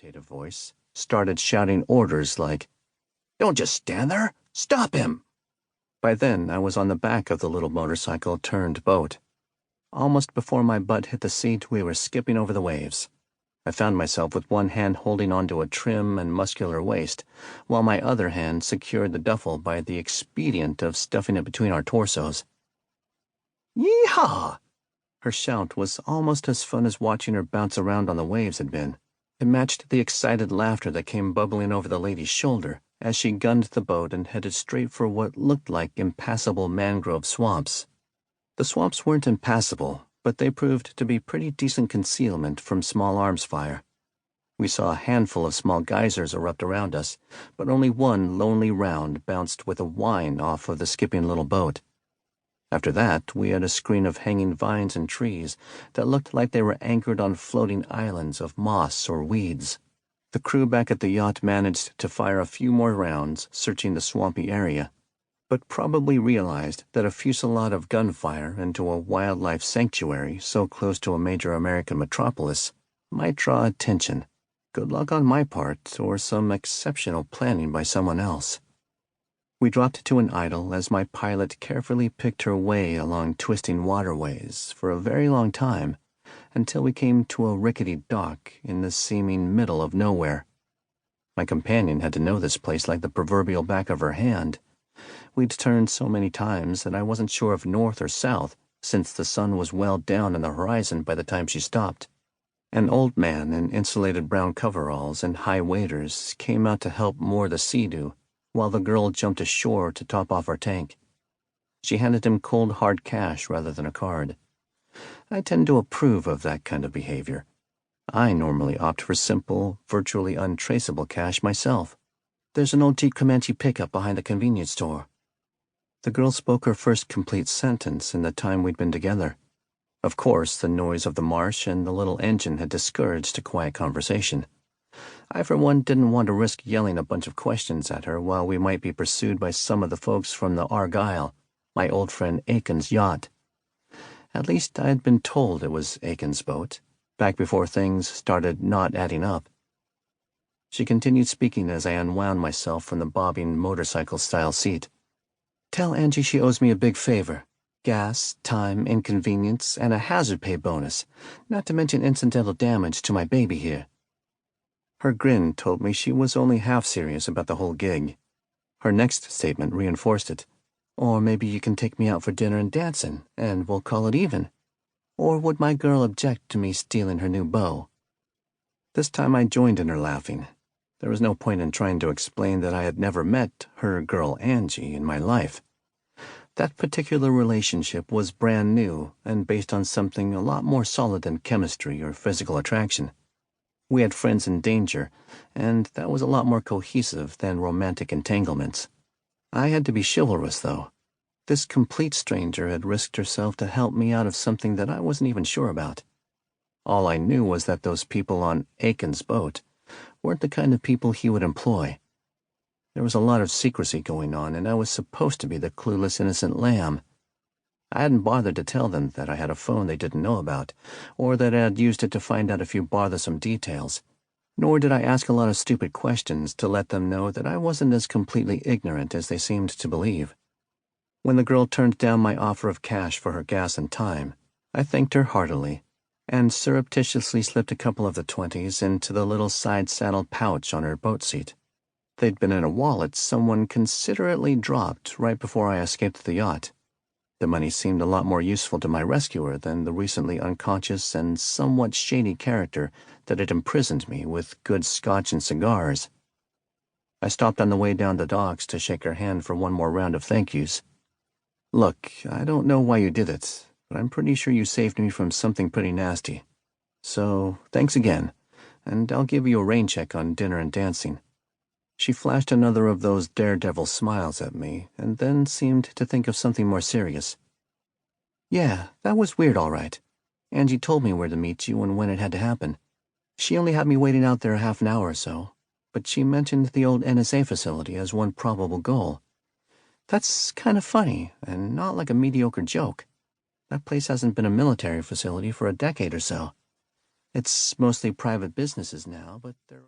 authoritative voice started shouting orders like, "Don't just stand there! Stop him!" By then, I was on the back of the little motorcycle-turned-boat. Almost before my butt hit the seat, we were skipping over the waves. I found myself with one hand holding onto a trim and muscular waist, while my other hand secured the duffel by the expedient of stuffing it between our torsos. "Yee-haw!" Her shout was almost as fun as watching her bounce around on the waves had been. It matched the excited laughter that came bubbling over the lady's shoulder as she gunned the boat and headed straight for what looked like impassable mangrove swamps. The swamps weren't impassable, but they proved to be pretty decent concealment from small arms fire. We saw a handful of small geysers erupt around us, but only one lonely round bounced with a whine off of the skipping little boat. After that, we had a screen of hanging vines and trees that looked like they were anchored on floating islands of moss or weeds. The crew back at the yacht managed to fire a few more rounds, searching the swampy area, but probably realized that a fusillade of gunfire into a wildlife sanctuary so close to a major American metropolis might draw attention. Good luck on my part, or some exceptional planning by someone else. We dropped to an idle as my pilot carefully picked her way along twisting waterways for a very long time, until we came to a rickety dock in the seeming middle of nowhere. My companion had to know this place like the proverbial back of her hand. We'd turned so many times that I wasn't sure of north or south, since the sun was well down on the horizon by the time she stopped. An old man in insulated brown coveralls and high waders came out to help moor the Sea-Doo, while the girl jumped ashore to top off our tank. She handed him cold hard cash rather than a card. I tend to approve of that kind of behavior. I normally opt for simple, virtually untraceable cash myself. "There's an old Jeep Comanche pickup behind the convenience store." The girl spoke her first complete sentence in the time we'd been together. Of course, the noise of the marsh and the little engine had discouraged a quiet conversation. I, for one, didn't want to risk yelling a bunch of questions at her while we might be pursued by some of the folks from the Argyle, my old friend Aiken's yacht. At least I had been told it was Aiken's boat, back before things started not adding up. She continued speaking as I unwound myself from the bobbing motorcycle-style seat. "Tell Angie she owes me a big favor. Gas, time, inconvenience, and a hazard pay bonus, not to mention incidental damage to my baby here." Her grin told me she was only half serious about the whole gig. Her next statement reinforced it. "Or maybe you can take me out for dinner and dancing, and we'll call it even. Or would my girl object to me stealing her new beau?" This time I joined in her laughing. There was no point in trying to explain that I had never met her girl Angie in my life. That particular relationship was brand new and based on something a lot more solid than chemistry or physical attraction. We had friends in danger, and that was a lot more cohesive than romantic entanglements. I had to be chivalrous, though. This complete stranger had risked herself to help me out of something that I wasn't even sure about. All I knew was that those people on Aiken's boat weren't the kind of people he would employ. There was a lot of secrecy going on, and I was supposed to be the clueless innocent lamb. I hadn't bothered to tell them that I had a phone they didn't know about, or that I had used it to find out a few bothersome details. Nor did I ask a lot of stupid questions to let them know that I wasn't as completely ignorant as they seemed to believe. When the girl turned down my offer of cash for her gas and time, I thanked her heartily, and surreptitiously slipped a couple of the 20s into the little side-saddle pouch on her boat seat. They'd been in a wallet someone considerately dropped right before I escaped the yacht. The money seemed a lot more useful to my rescuer than the recently unconscious and somewhat shady character that had imprisoned me with good scotch and cigars. I stopped on the way down the docks to shake her hand for one more round of thank yous. "Look, I don't know why you did it, but I'm pretty sure you saved me from something pretty nasty. So, thanks again, and I'll give you a rain check on dinner and dancing." She flashed another of those daredevil smiles at me, and then seemed to think of something more serious. "Yeah, that was weird, all right. Angie told me where to meet you and when it had to happen. She only had me waiting out there half an hour or so, but she mentioned the old NSA facility as one probable goal. That's kind of funny, and not like a mediocre joke. That place hasn't been a military facility for a decade or so. It's mostly private businesses now, but they're